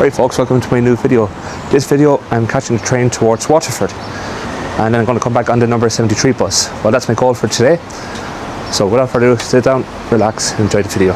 Right folks, welcome to my new video. This video I'm catching the train towards Waterford and then I'm going to come back on the number 73 bus. Well, that's my goal for today. So without further ado, sit down, relax, and enjoy the video.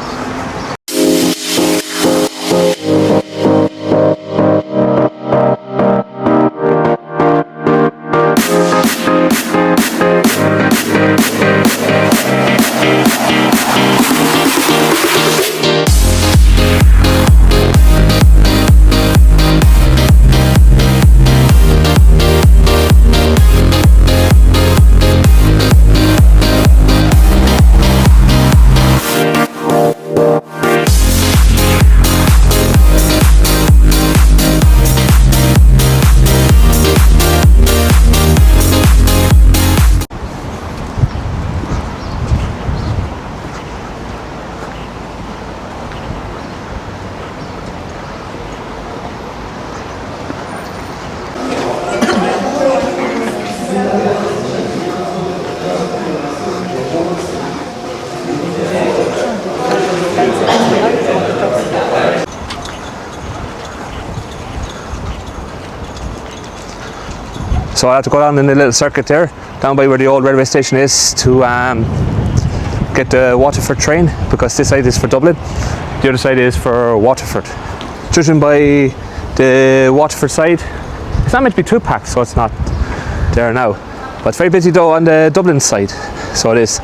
So I have to go down in the little circuit there, down by where the old railway station is, to get the Waterford train, because this side is for Dublin, the other side is for Waterford. Judging by the Waterford side, it's not meant to be too packed, so it's not there now. But it's very busy though on the Dublin side, so it is.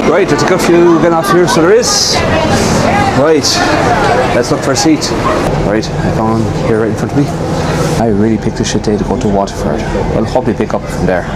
Right, there's a good few getting off here, so there is. Right, let's look for a seat. Right, I found here right in front of me. I really picked a shit day to go to Waterford. I'll probably pick up from there.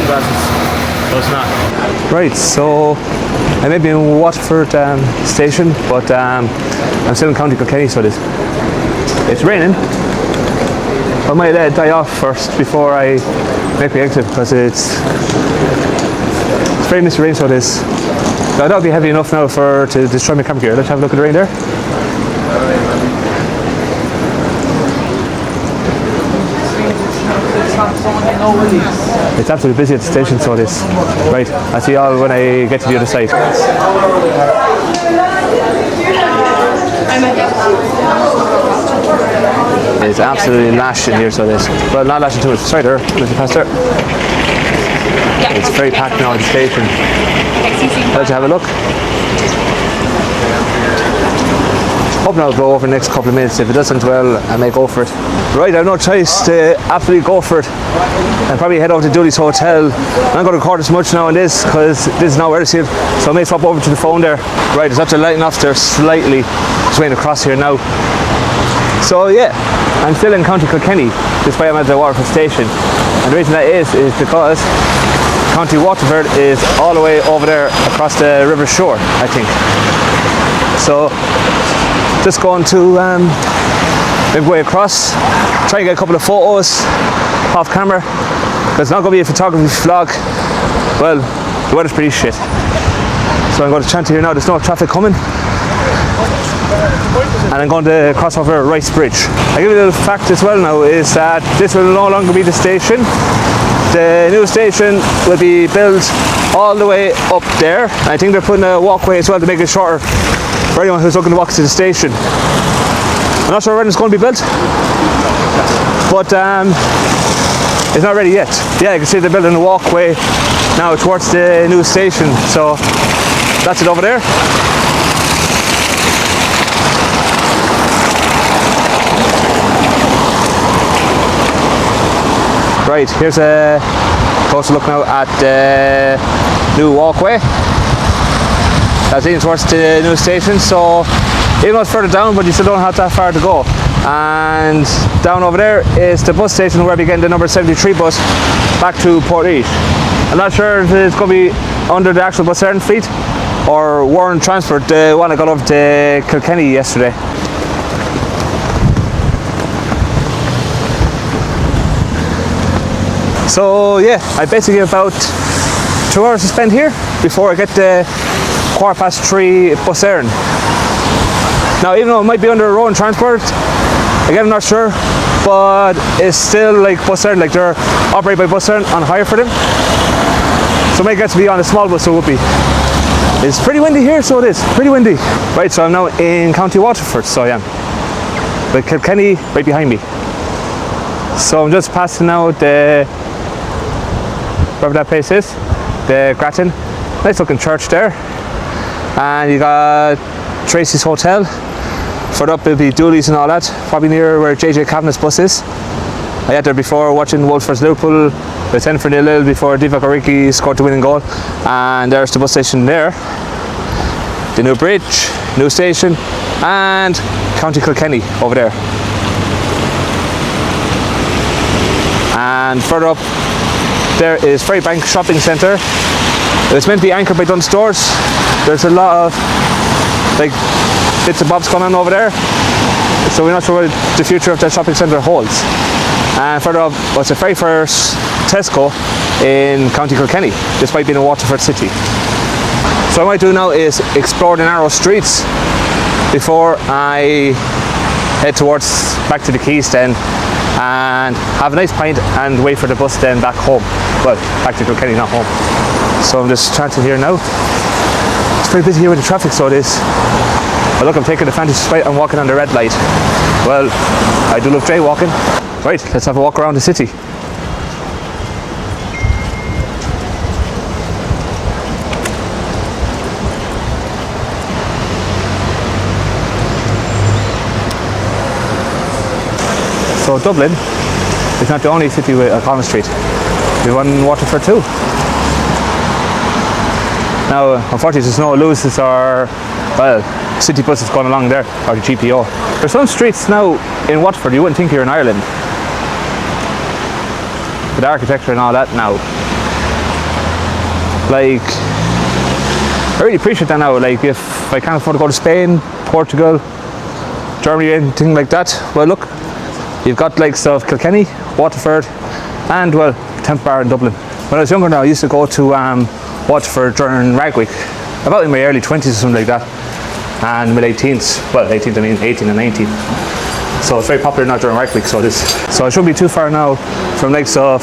So it's not. Right, so I may be in Waterford station, but I'm still in County Kilkenny, so it's raining. I might let it die off first before I make the exit, because it's very misty rain, so it is. Now that'll be heavy enough now to destroy my camera gear. Let's have a look at the rain there. It's absolutely busy at the station, so it is. Right, I'll see you all when I get to the other side. It's absolutely lashing here, so it is. Well, not lashing too much. Sorry there, there's a pass there. It's very packed now at the station. Let's have a look. Hope now it'll blow over the next couple of minutes. If it doesn't, well, I may go for it. Right, I have no choice to absolutely go for it. I'll probably head over to Dooley's Hotel. I'm not going to record as much now on this, because this is now where it's here, so I may swap over to the phone there. Right, it's after lighting off there slightly. Just waiting across here now. So yeah, I'm still in County Kilkenny, despite I'm at the Waterford station. And the reason that is because County Waterford is all the way over there across the river shore, I think. So just going to maybe way across, try and get a couple of photos off camera. There's not going to be a photography vlog. Well, the weather's pretty shit. So I'm going to Chanty here now. There's no traffic coming. And I'm going to cross over Rice Bridge. I'll give you a little fact as well now, is that this will no longer be the station. The new station will be built all the way up there. I think they're putting a walkway as well to make it shorter for anyone who's looking to walk to the station. I'm not sure when it's going to be built, but it's not ready yet. Yeah, you can see they're building a walkway now towards the new station. So that's it over there. Right, here's a closer look now at the new walkway. That's leading towards the new station, so even though it's further down, but you still don't have that far to go. And down over there is the bus station where we get the number 73 bus back to Portage. I'm not sure if it's going to be under the actual bus Ireland fleet or Warren Transport, the one that got over to Kilkenny yesterday. So yeah, I basically have about 2 hours to spend here before I get the 3:15 bus Ireland. Now, even though it might be under Rowan Transport, again I'm not sure, but it's still like bus Ireland, like they're operated by bus Ireland on hire for them. So it might get to be on a small bus, so it would be. It's pretty windy here, so it is, pretty windy. Right, so I'm now in County Waterford, so I am. With Kilkenny right behind me. So I'm just passing out the, wherever that place is, the Grattan. Nice looking church there. And you got Tracy's Hotel. Further up it'll be Dooley's and all that, probably near where JJ Kavanagh's bus is. I had there before watching Wolves vs Liverpool. They 10-0 before Divock Origi scored the winning goal. And there's the bus station there. The new bridge, new station, and County Kilkenny over there. And further up there is Ferrybank Shopping Centre. It's meant to be anchored by Dunn Stores. There's a lot of like bits and bobs going on over there, so we're not sure what the future of that shopping centre holds. And further up was the very first Tesco in County Kilkenny, despite being in Waterford City. So what I might do now is explore the narrow streets before I head towards back to the quays then, and have a nice pint and wait for the bus then back home. Well, back to Kilkenny, not home. So I'm just chanting here now. It's very busy here with the traffic, so it is. But look, I'm taking advantage despite I'm walking on the red light. Well, I do love jaywalking. Right, let's have a walk around the city. So Dublin is not the only city with a common street. We have one in Waterford too. Now, unfortunately, there's no Laois or, well, city buses going along there, or the GPO. There's some streets now in Waterford you wouldn't think you're in Ireland. With the architecture and all that now. like, I really appreciate that now. Like, if I can't afford to go to Spain, Portugal, Germany, anything like that, well, look, you've got like stuff Kilkenny, Waterford, and well, Temp Bar in Dublin. When I was younger now, I used to go to Waterford during Rag Week, about in my early 20s or something like that, and my late teens. Well, 18, I mean 18 and 19. So it's very popular now during Rag Week. So I shouldn't be too far now from likes of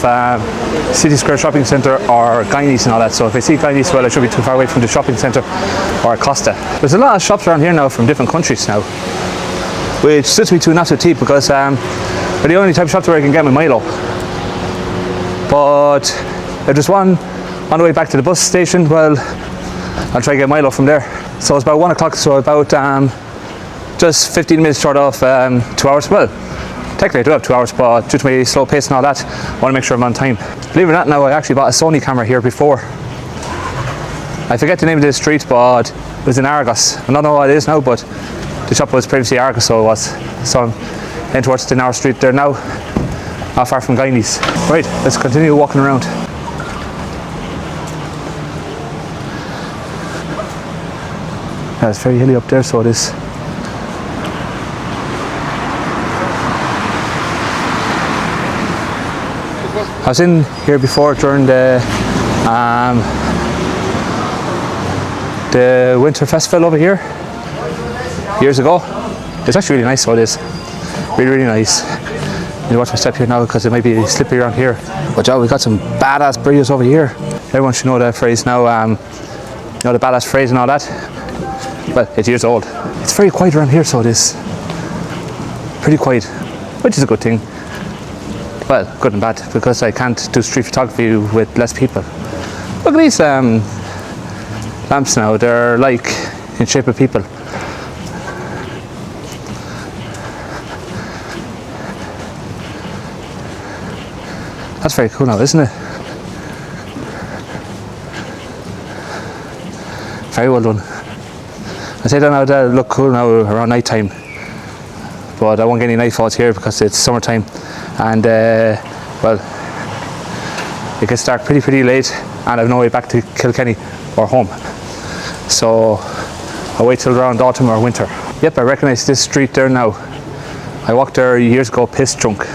City Square Shopping Centre or Guineas and all that. So if I see Guineas, well, I should be too far away from the shopping centre or Costa. There's a lot of shops around here now from different countries now, which suits me to an absolute T, because they're the only type of shops where I can get my Milo. But if there's one on the way back to the bus station, well, I'll try to get Milo from there. So it's about 1 o'clock, so about just 15 minutes short of 2 hours. Well, technically I do have 2 hours, but due to my slow pace and all that, I want to make sure I'm on time. Believe it or not, now I actually bought a Sony camera here before. I forget the name of this street, but it was in Argos. I don't know what it is now, but the shop was previously Argos, so it was. So I'm heading towards the narrow street there now, not far from Guineas. Right, let's continue walking around. Yeah, it's very hilly up there, so it is. I was in here before during the winter festival over here years ago. It's actually really nice, so it is. Really nice. You need to watch my step here now because it might be slippery around here. But yeah, we got some badass burritos over here. Everyone should know that phrase now. You know the badass phrase and all that. Well, it's years old. It's very quiet around here, so it is. Pretty quiet, which is a good thing. Well, good and bad, because I can't do street photography with less people. Look at these lamps now. They're like in shape of people. That's very cool now, isn't it? Very well done. I say that now, that look cool now around night time, but I won't get any night falls here because it's summertime, and well, it gets dark pretty late, and I've no way back to Kilkenny or home, so I'll wait till around autumn or winter. Yep, I recognise this street there now. I walked there years ago, piss drunk.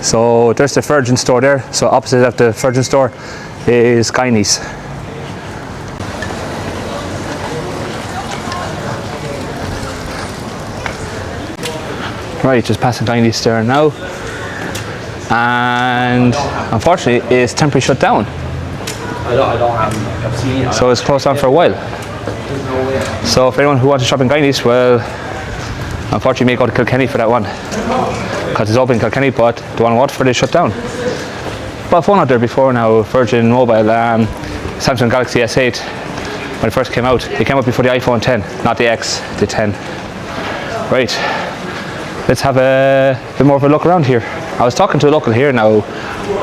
So there's the Virgin store there, so opposite of the Virgin store is Guineas. Right, just passing Guineas there now, and unfortunately it's temporarily shut down. So it's closed down for a while. So for anyone who wants to shop in Guineas, well, unfortunately you may go to Kilkenny for that one, because it's open in Kilkenny, but the one in Waterford is shut down. But a phone out there before now, Virgin Mobile, Samsung Galaxy S8, when it first came out. It came out before the iPhone 10, not the X, the 10. Right, let's have a bit more of a look around here. I was talking to a local here now.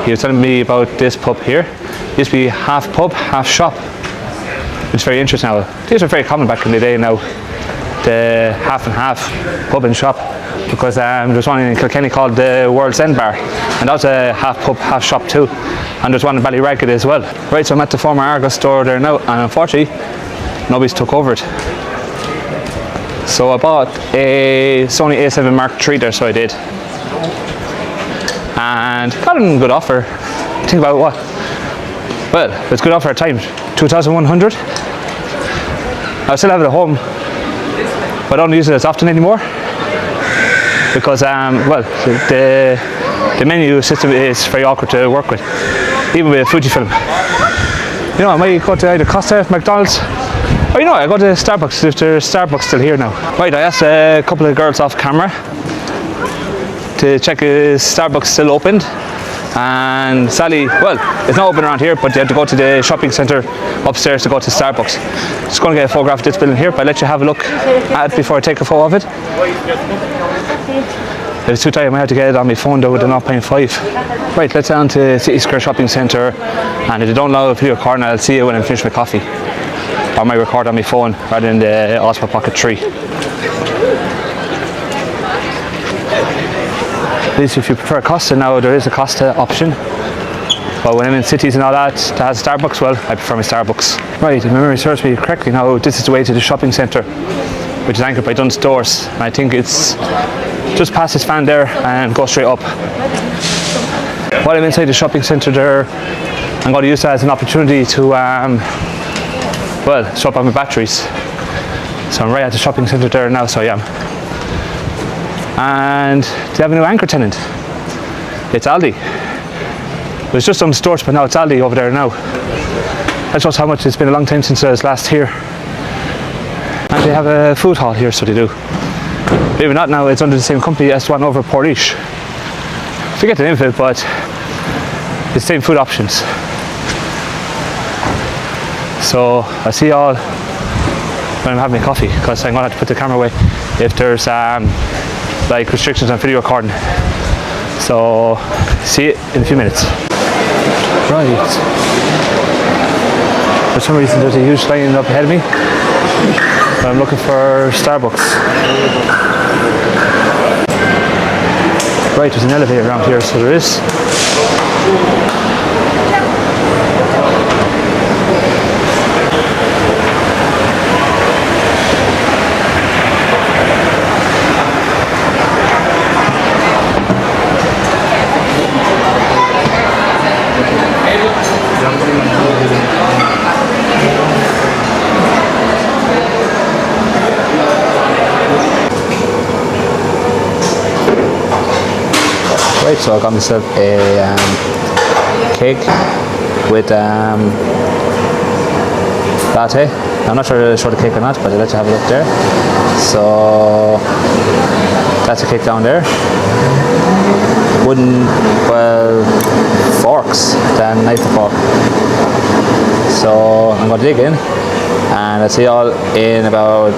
He was telling me about this pub here. It used to be half pub, half shop. It's very interesting now. These were very common back in the day now, the half and half pub and shop, because there's one in Kilkenny called the World's End Bar, and that was a half pub, half shop too. And there's one in Ballyragged as well. Right, so I'm at the former Argos store there now, and unfortunately, nobody's took over it. So I bought a Sony A7 Mark III there, so I did. And got a good offer. Think about what? Well, it's a good offer at times. 2,100. I still have it at home, but I don't use it as often anymore. Because, well, the menu system is very awkward to work with, even with Fujifilm. You know, I might go to either Costa, McDonald's, or you know, I go to Starbucks if there's Starbucks still here now. Right, I asked a couple of girls off camera to check if Starbucks still opened, and sadly, well, it's not open around here, but you have to go to the shopping centre upstairs to go to Starbucks. Just going to get a photograph of this building here, but I'll let you have a look at it before I take a photo of it. If it's too tight, I might have to get it on my phone though with the 0.5. Right, let's head on to City Square Shopping Centre, and if you don't allow a video recording, I'll see you when I finish my coffee. Or I might record on my phone rather than the Osmo Pocket 3. At least if you prefer Costa now, there is a Costa option. But when I'm in cities and all that has Starbucks, well, I prefer my Starbucks. Right, if memory serves me correctly now, this is the way to the shopping centre, which is anchored by Dunn's Stores. And I think it's just past this fan there and go straight up. While I'm inside the shopping centre there, I'm going to use that as an opportunity to, well, swap out my batteries. So I'm right at the shopping centre there now, so I am. And they have a new anchor tenant. It's Aldi. It was just on the stores, but now it's Aldi over there now. That shows how much it's been a long time since I was last here. And they have a food hall here, so they do. Believe it or not, now it's under the same company as the one over Portish. I forget the name of it, but it's the same food options. So I see you all when I'm having my coffee, because I'm going to have to put the camera away if there's like restrictions on video recording. So see you in a few minutes. Right. For some reason there's a huge line up ahead of me. But I'm looking for Starbucks. Right, there's an elevator around here, so there is. Right, so I got myself a cake with latte. I'm not sure to show the cake or not, but I'll let you have a look there. So that's a cake down there. Wooden, well, forks, then knife and fork. So I'm going to dig in, and I'll see you all in about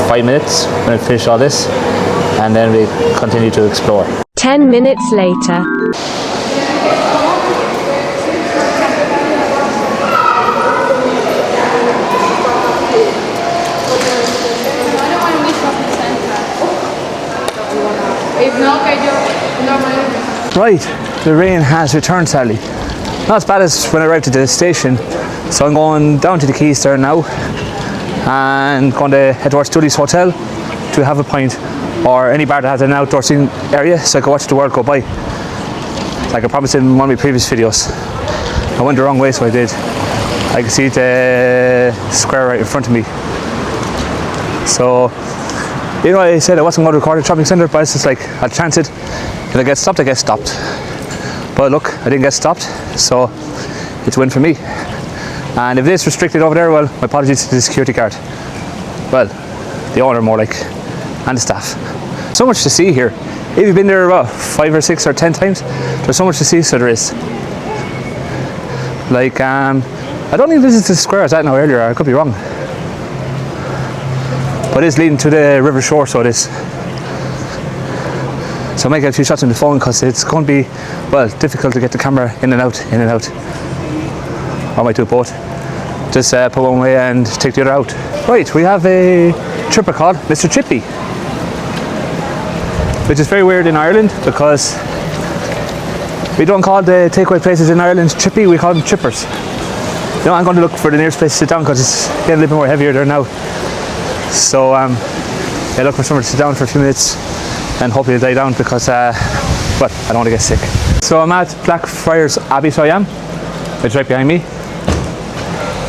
5 minutes when I finish all this, and then we continue to explore. 10 minutes later. Right, the rain has returned sadly. Not as bad as when I arrived at the station. So I'm going down to the quays there now and going to head towards Dudley's Hotel to have a pint, or any bar that has an outdoor seating area, so I can watch the world go by. Like I promised in one of my previous videos. I went the wrong way, so I did. I can see the square right in front of me. So, you know, I said I wasn't going to record at the shopping centre, but it's just like, I'll chance it. If I get stopped, I get stopped. But look, I didn't get stopped, so it's a win for me. And if it is restricted over there, well, my apologies to the security guard. Well, the owner more like, and the staff. So much to see here. If you've been there about 5 or 6 or 10 times, there's so much to see, so there is. Like, I don't think this is the square I was at now earlier, I could be wrong. But it's leading to the river shore, so it is. So I might get a few shots on the phone because it's going to be, well, difficult to get the camera in and out, in and out. Or I might do both. Just put one way and take the other out. Right, we have a tripper called Mr. Chippy, which is very weird in Ireland because we don't call the takeaway places in Ireland chippy, we call them chippers. You know, I'm going to look for the nearest place to sit down because it's getting a little bit more heavier there now. So yeah, look for somewhere to sit down for a few minutes and hopefully it'll die down because, well, I don't want to get sick. So I'm at Blackfriars Abbey, so I am, which is right behind me.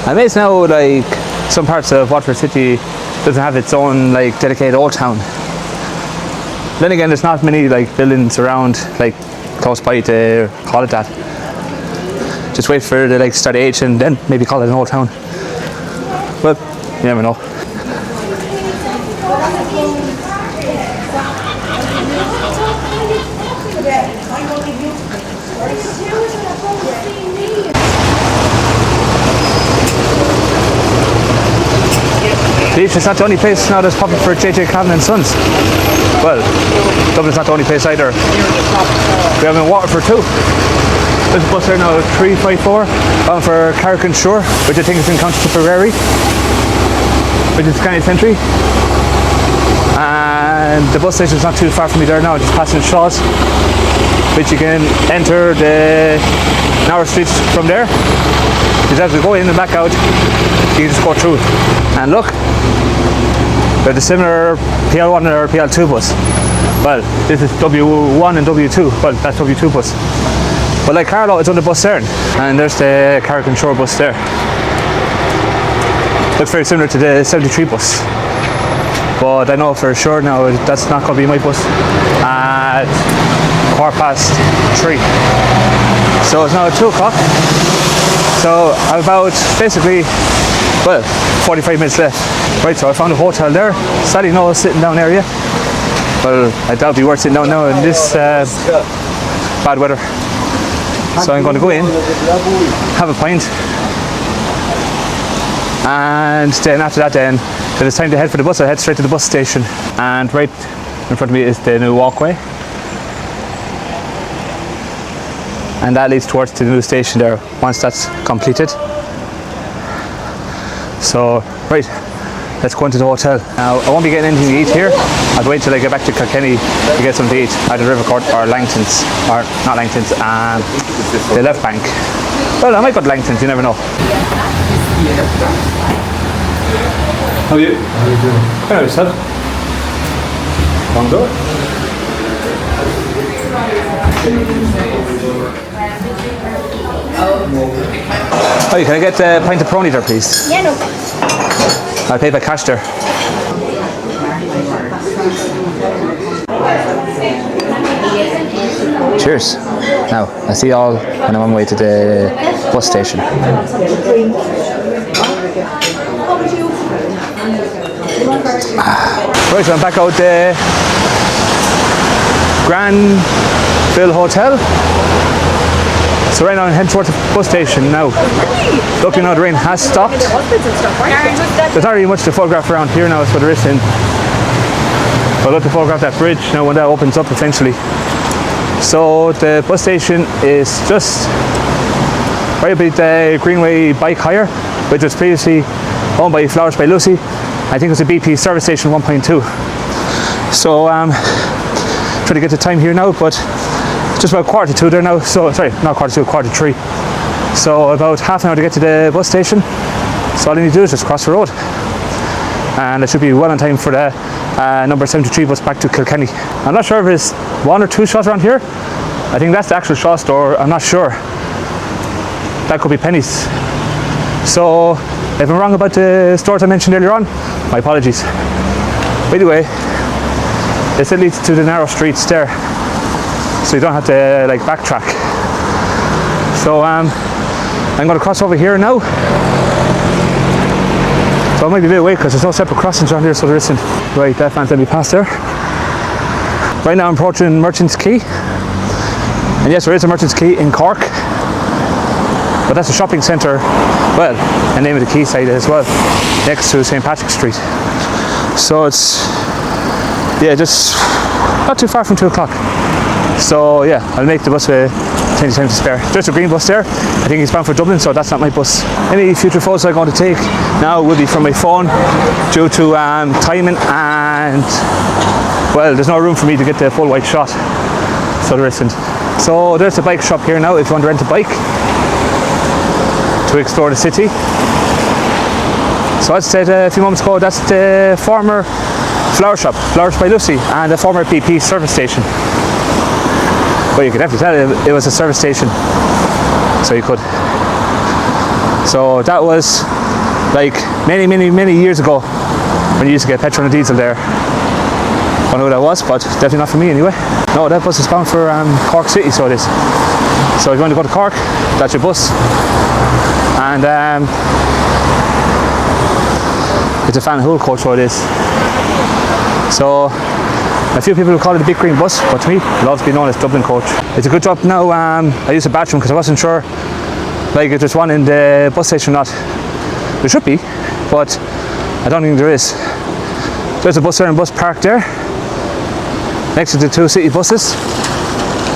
I may know like some parts of Waterford City doesn't have its own like dedicated old town. Then again, there's not many like buildings around like close by to call it that. Just wait for the like start age and then maybe call it an old town. But you never know. It's not the only place now that's popping for JJ Calvin and Sons. Well, Dublin's not the only place either. We have in Waterford too. There's a bus there now, 354, bound for Carrick Shore, which I think is in County Kilkenny, which is County Century. And and the bus station is not too far from me there now, just passing Shaw's, which you can enter the narrow streets from there. You just have to go in and back out, you can just go through. And look, they're the similar PL1 or PL2 bus. Well, this is W1 and W2, well that's W2 bus. But like Carlo, it's on the bus there, and there's the Carrick and Shore bus there. Looks very similar to the 73 bus. But I know for sure now that's not going to be my bus at 3:15. So it's now at 2 o'clock. So I'm about basically, well, 45 minutes left. Right, so I found a hotel there. Sadly no sitting down area. Well, I doubt it'd be worth sitting down now in this bad weather. So I'm going to go in, have a pint, and then after that then it's time to head for the bus. I head straight to the bus station, and right in front of me is the new walkway, and that leads towards the new station there once that's completed. So right, let's go into the hotel. Now I won't be getting anything to eat here. I'll wait till I get back to Kilkenny to get something to eat, either Rivercourt or Langton's, or not Langton's, the Left Bank. Well, I might go to Langton's, you never know. How are you? How are you doing? Hello, yourself. Long door. Oh, can I get a pint of Peroni there, please? Yeah, no. I'll pay by cash there. Cheers. Now, I see you all when I'm on my way to the bus station. Right, so I'm back out the Granville Hotel. So right now I'm heading towards the bus station now. Luckily now the rain has stopped. There's not really much to photograph around here now, so there isn't. I'd love to photograph that bridge now when that opens up eventually. So the bus station is just right about the Greenway Bike Hire, which was previously owned by Flowers by Lucy. I think it was a BP service station 1.2. So trying to get the time here now, but it's just about 1:45 there now. So sorry, not 1:45, 1:45. So about half an hour to get to the bus station. So all I need to do is just cross the road, and I should be well on time for the number 73 bus back to Kilkenny. I'm not sure if it's 1 or 2 shops around here. I think that's the actual Shaw store. I'm not sure. That could be Penny's. So if I'm wrong about the stores I mentioned earlier on, my apologies. But anyway, it still leads to the narrow streets there, so you don't have to like backtrack. So I'm going to cross over here now. So I might be a bit away because there's no separate crossings around here, so there isn't. Right, that van's let me pass there. Right now I'm approaching Merchant's Quay. And yes, there is a Merchant's Quay in Cork. But that's a shopping centre, well, the name of the quayside as well, next to St. Patrick's Street. So it's, yeah, just not too far from 2 o'clock. So yeah, I'll make the bus with plenty of time to spare. There's a green bus there. I think he's bound for Dublin, so that's not my bus. Any future photos I'm going to take now will be from my phone due to timing, and well, there's no room for me to get the full wide shot, so there isn't. So there's a bike shop here now if you want to rent a bike to explore the city. So as I said a few moments ago, that's the former flower shop, Flowers by Lucy, and the former BP service station. Well, you could definitely tell it was a service station, so you could. So that was like many years ago when you used to get petrol and diesel there. I don't know who that was, but definitely not for me anyway. No, that bus is bound for Cork City, so it is. So if you want to go to Cork, that's your bus. And it's a Fan Hool coach, so it is. So a few people will call it a big green bus, but to me it'll also be known as Dublin coach. It's a good job now. I used a bathroom because I wasn't sure like if there's one in the bus station or not. There should be, but I don't think there is. There's a bus there and bus parked there next to the 2 city buses.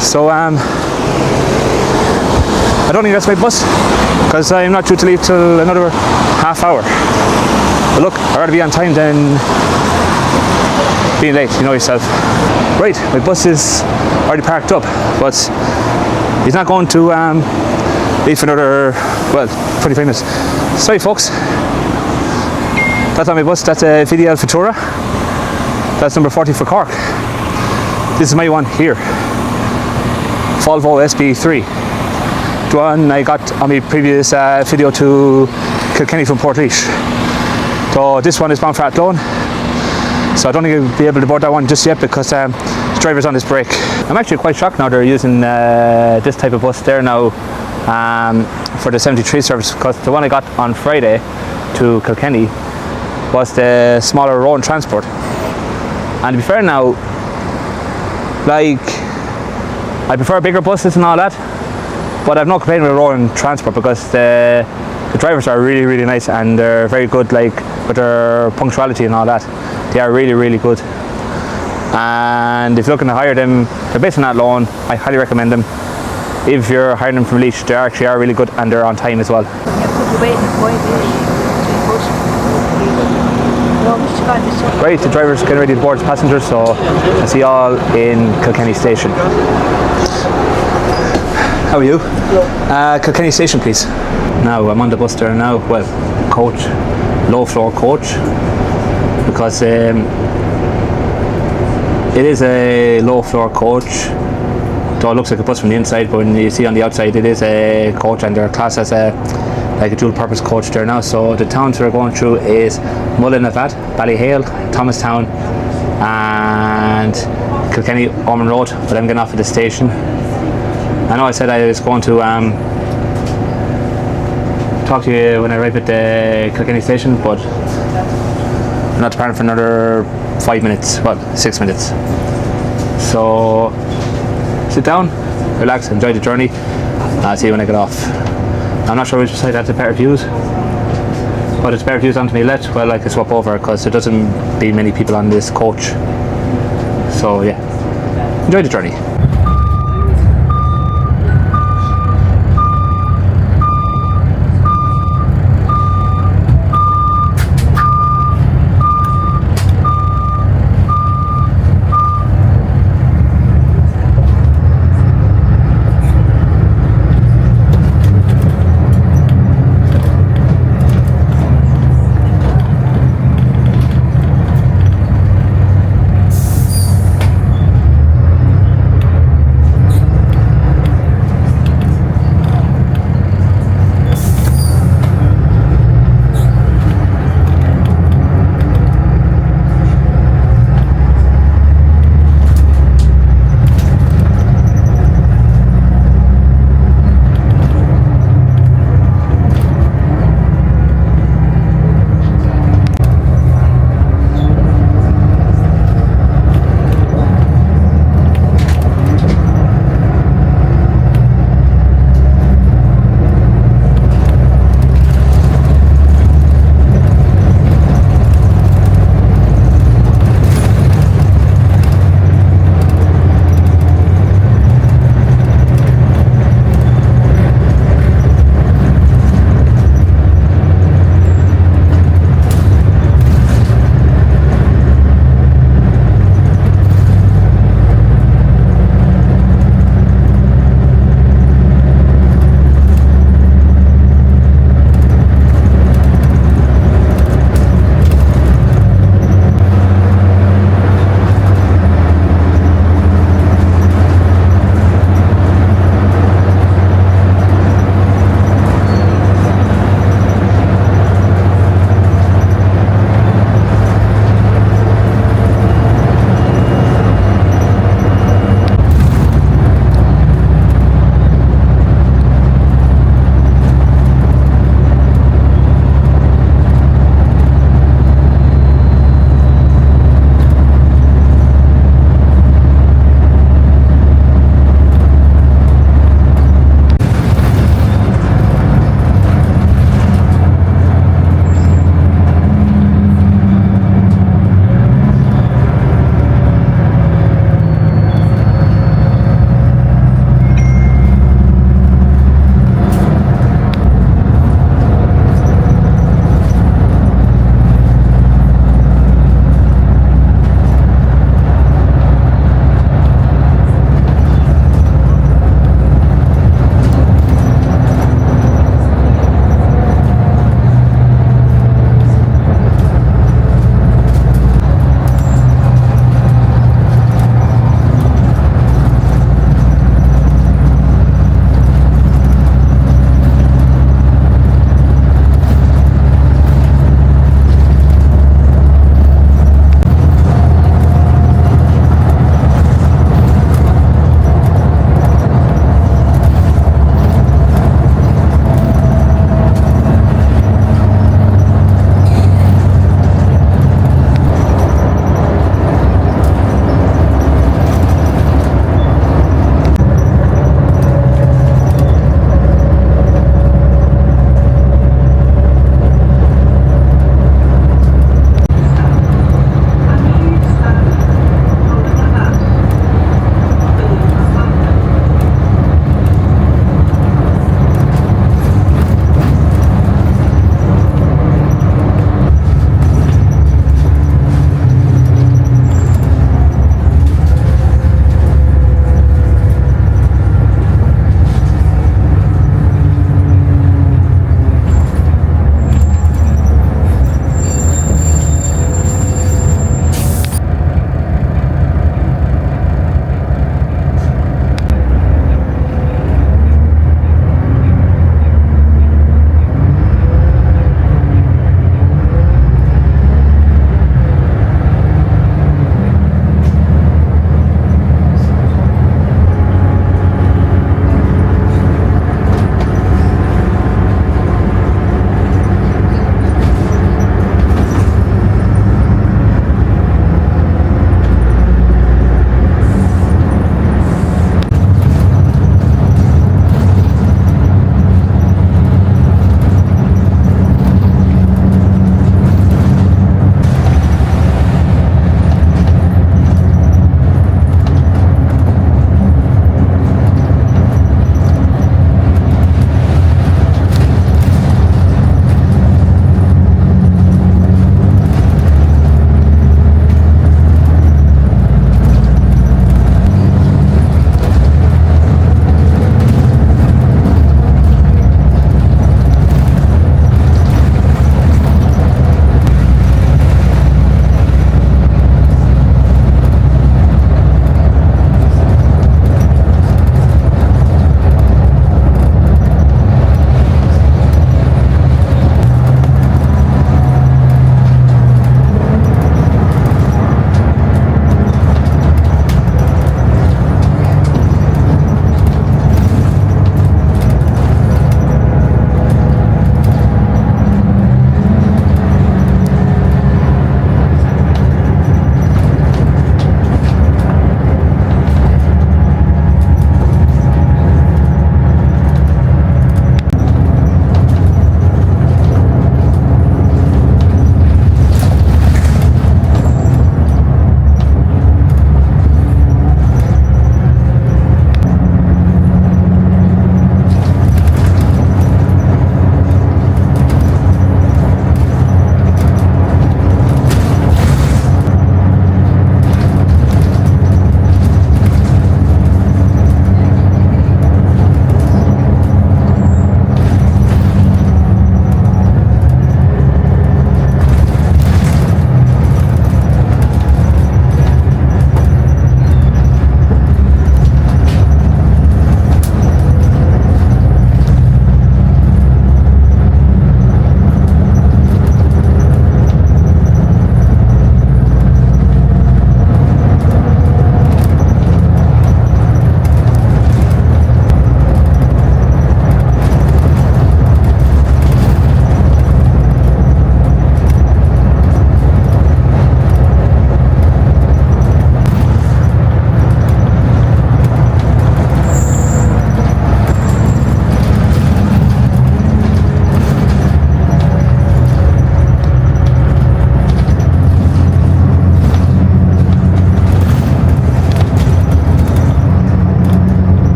So I don't think that's my bus because I'm not due to leave till another half hour. But look, I'd rather be on time than being late, you know yourself. Right, my bus is already parked up, but he's not going to leave for another, well, 25 minutes. Sorry folks, that's not my bus, that's a VDL Futura. That's number 40 for Cork. This is my one here, Volvo SB3. The one I got on my previous video to Kilkenny from Portlaoise. So this one is bound for Athlone. So I don't think I'll be able to board that one just yet because the driver's on his break. I'm actually quite shocked now they're using this type of bus there now for the 73 service, because the one I got on Friday to Kilkenny was the smaller road transport. And to be fair now, like, I prefer bigger buses and all that, but I've no complaint with road transport because the drivers are really, really nice and they're very good, like, with their punctuality and all that. They are really, really good. And if you're looking to hire them, they're based on Athlone. I highly recommend them. If you're hiring them from Laois, they actually are really good and they're on time as well. Right, the driver's getting ready to board his passengers, so I'll see you all in Kilkenny Station. How are you? Kilkenny Station, please. Now, I'm on the bus there now. Well, coach, low floor coach, because it is a low floor coach. Though it looks like a bus from the inside, but when you see on the outside, it is a coach, and they're classed as a dual purpose coach there now. So the towns we're going through is Mullinavat, Ballyhale, Thomastown and Kilkenny Ormond Road, but I'm getting off at the station. I know I said I was going to talk to you when I arrive at the Kilkenny station, but I'm not departing for another 5 minutes, well, 6 minutes. So sit down, relax, enjoy the journey. I'll see you when I get off. I'm not sure which side that's a pair of views, but it's a pair of views onto my left. Well, I can swap over because there doesn't be many people on this coach. So yeah, enjoy the journey.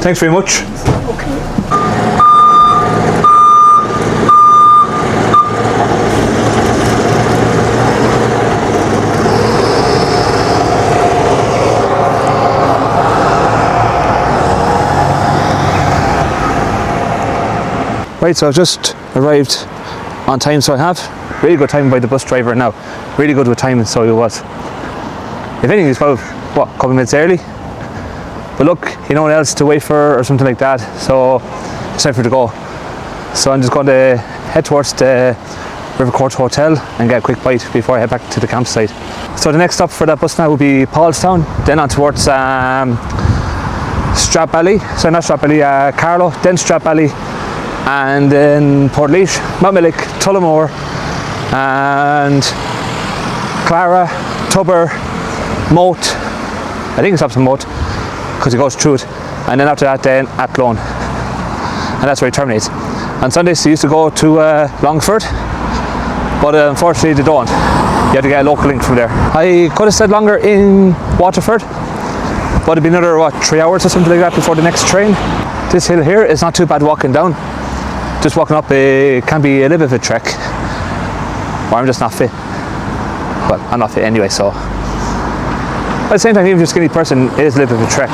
Thanks very much. Right, so I've just arrived on time, so I have. Really good time by the bus driver now. Really good with timing, so he was. If anything, he's about, what, a couple of minutes early? But look, no one else to wait for or something like that, so it's time for it to go. So I'm just going to head towards the River Court Hotel and get a quick bite before I head back to the campsite. So the next stop for that bus now will be Paulstown, then on towards Stradbally, sorry not Stradbally, Carlow, then Stradbally, and then Portlaoise, Mountmillick, Tullamore, and Clara, Tubber, Moat. I think it's up to Moat because it goes through it, and then after that then Athlone, and that's where it terminates. On Sundays they used to go to Longford, but unfortunately they don't. You have to get a local link from there. I could have stayed longer in Waterford, but it'd be another, what, 3 hours or something like that before the next train. This hill here is not too bad walking down. Just walking up can be a little bit of a trek, or I'm just not fit. Well, I'm not fit anyway, so. At the same time, even if you're a skinny person, it is a little bit of a trek.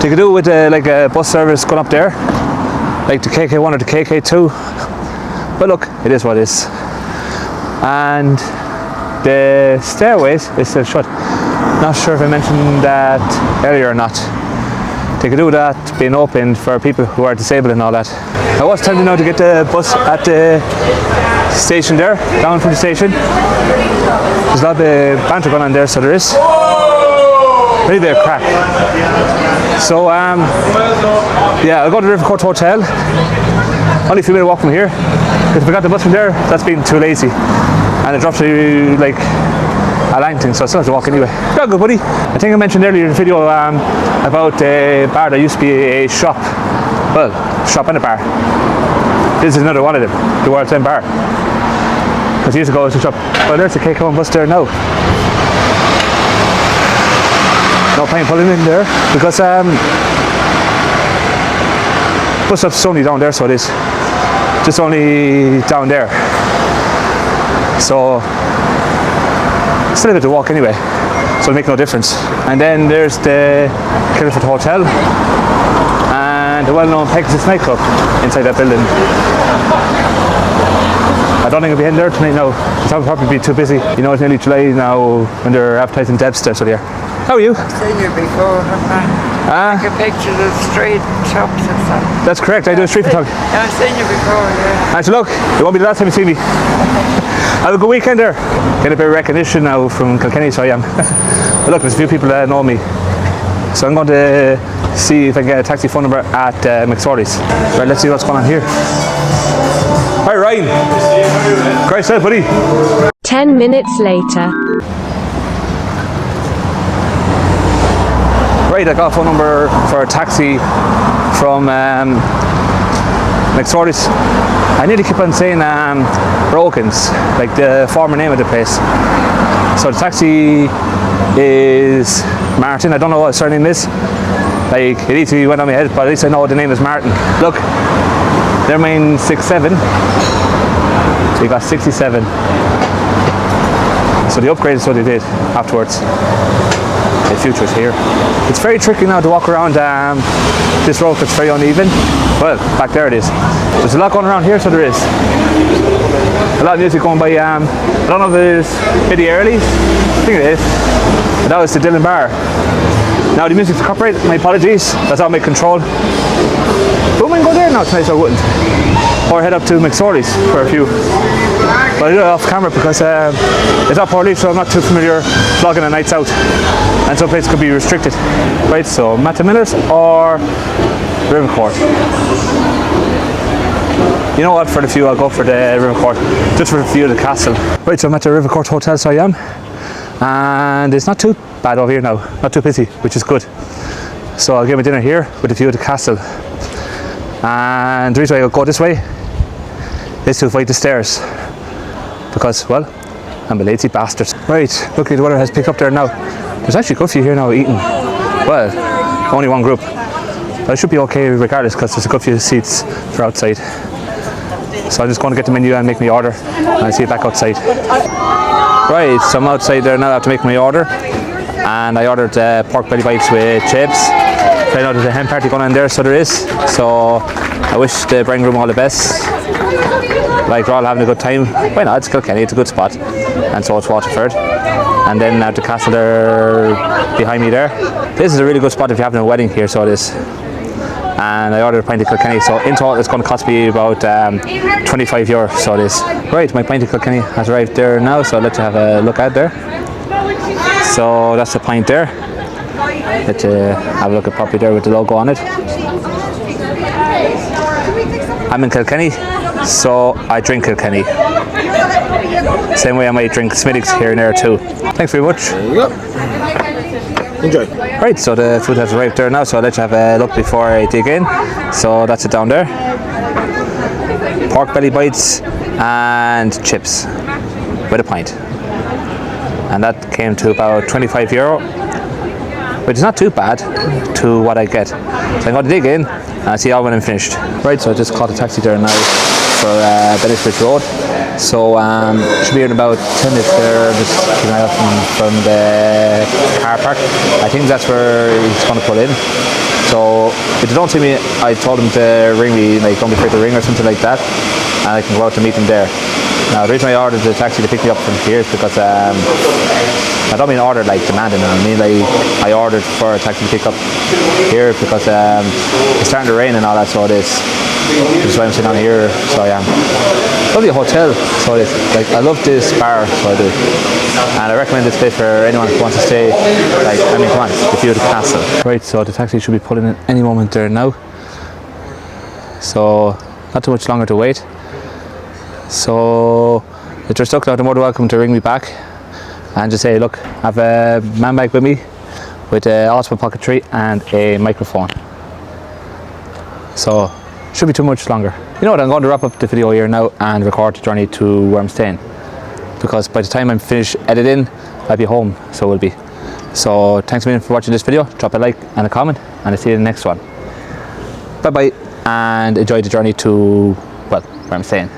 You could do it with like a bus service going up there, like the KK1 or the KK2. But look, it is what it is. And the stairways is still shut. Not sure if I mentioned that earlier or not. They could do that being opened for people who are disabled and all that. I was tempted now to get the bus at the station there, down from the station. There's a lot of banter going on there, so there is. Really a bit of crack. So yeah, I'll go to the River Court Hotel. Only a few minute walk from here. If I got the bus from there, that's being too lazy. And it drops you like a line thing, so I still have to walk anyway. Yeah, good buddy. I think I mentioned earlier in the video about a bar that used to be a shop. Well, shop and a bar. This is another one of them, the World's End Bar. Because years ago it was a shop. Well, there's the KK1 bus there now. No point pulling in there because bus stop's only down there, so it is. Just only down there. So still a bit to walk anyway, so it'll make no difference. And then there's the Kilford Hotel and the well-known Pegasus nightclub inside that building. I don't think I'll be heading there tonight now. It'll probably be too busy. You know, it's nearly July now when they're advertising Debster, so there. How are you? I've seen you before, haven't I? Take a picture of the street shops and stuff. That's correct, I do a street photography. Yeah, I've seen you before, yeah. And so look, it won't be the last time you see me. Have a good weekend there. Get a bit of recognition now from Kilkenny, so I am. But look, there's a few people that know me. So I'm going to see if I can get a taxi phone number at McSorley's. Right, let's see what's going on here. Hi Ryan. Great stuff, buddy. 10 minutes later. Right, I got a phone number for a taxi from McSorley's. I need to keep on saying Brogan's, like the former name of the place. So the taxi is Martin. I don't know what his surname is. Like, it easily went on my head, but at least I know the name is Martin. Look, they're main 67. So you got 67. So the upgrade is what they did afterwards. The future's here. It's very tricky now to walk around this road that's very uneven. Well, back there it is. There's a lot going around here, so there is. A lot of music going by, I don't know if it's Biddy Early. I think it is. But that was the Dillon Bar. Now the music's copyright, my apologies. That's out of my control. But we can go there now tonight, so I wouldn't. Or head up to McSorley's for a few. But I do it off camera because it's not Portlaoise, so I'm not too familiar vlogging the nights out. And some places could be restricted. Right, so Matt Miller's or River Court. You know what, for the few I'll go for the River Court, just for the view of the castle. Right, so I'm at the River Court Hotel, so I am. And it's not too bad over here now, not too busy, which is good. So I'll get my dinner here with a view of the castle. And the reason why I'll go this way is to avoid the stairs. Because, well, I'm a lazy bastard. Right, look, the weather has picked up there now. There's actually a good few here now eating. Well, only one group. But it should be okay regardless because there's a good few seats for outside. So I'm just going to get the menu and make my order, and I'll see you back outside. Right, so I'm outside there now. I have to make my order, and I ordered pork belly bites with chips. I know there's a hen party going on there, so there is. So I wish the bride and groom all the best. Like, we're all having a good time. Why not? It's Kilkenny, it's a good spot, and so it's Waterford. And then the castle there behind me there. This is a really good spot if you're having a wedding here, so it is. And I ordered a pint of Kilkenny, so in total it's going to cost me about €25, so it is. Right, my pint of Kilkenny has arrived there now, so I'll let you have a look at there. So that's the pint there. Let you have a look at properly there with the logo on it. I'm in Kilkenny, so I drink Kilkenny. Same way I might drink Smitty's here and there too. Thanks very much. There you go. Enjoy. Right, so the food has arrived there now, so I'll let you have a look before I dig in. So that's it down there. Pork belly bites and chips with a pint. And that came to about €25, which is not too bad to what I get. So I'm going to dig in and I'll see you all when I'm finished. Right, so I just caught a taxi there now for Bennisbridge Road. So should be here in about 10 minutes there, just keeping an eye out from the car park. I think that's where he's going to pull in. So if they don't see me, I told him to ring me, like don't be afraid to ring or something like that, and I can go out to meet him there. Now the reason I ordered the taxi to pick me up from here is because I don't mean ordered like demanding, I mean like I ordered for a taxi to pick up here because it's starting to rain and all that, so it is. Which is why I'm sitting on here, so I am. Lovely hotel, so it is. Like, I love this bar, so I do. And I recommend this place for anyone who wants to stay, like, I mean, come on, the view of the castle. Right, so the taxi should be pulling in any moment there now. So, not too much longer to wait. So, if you're stuck now, they're more than welcome to ring me back and just say, look, I have a man bag with me with a Osprey pocketry and a microphone. So, should be too much longer. You know what, I'm going to wrap up the video here now and record the journey to where I'm staying, because by the time I'm finished editing I'll be home, so will be. So thanks a million for watching this video. Drop a like and a comment and I'll see you in the next one. Bye bye, and enjoy the journey to, well, where I'm staying.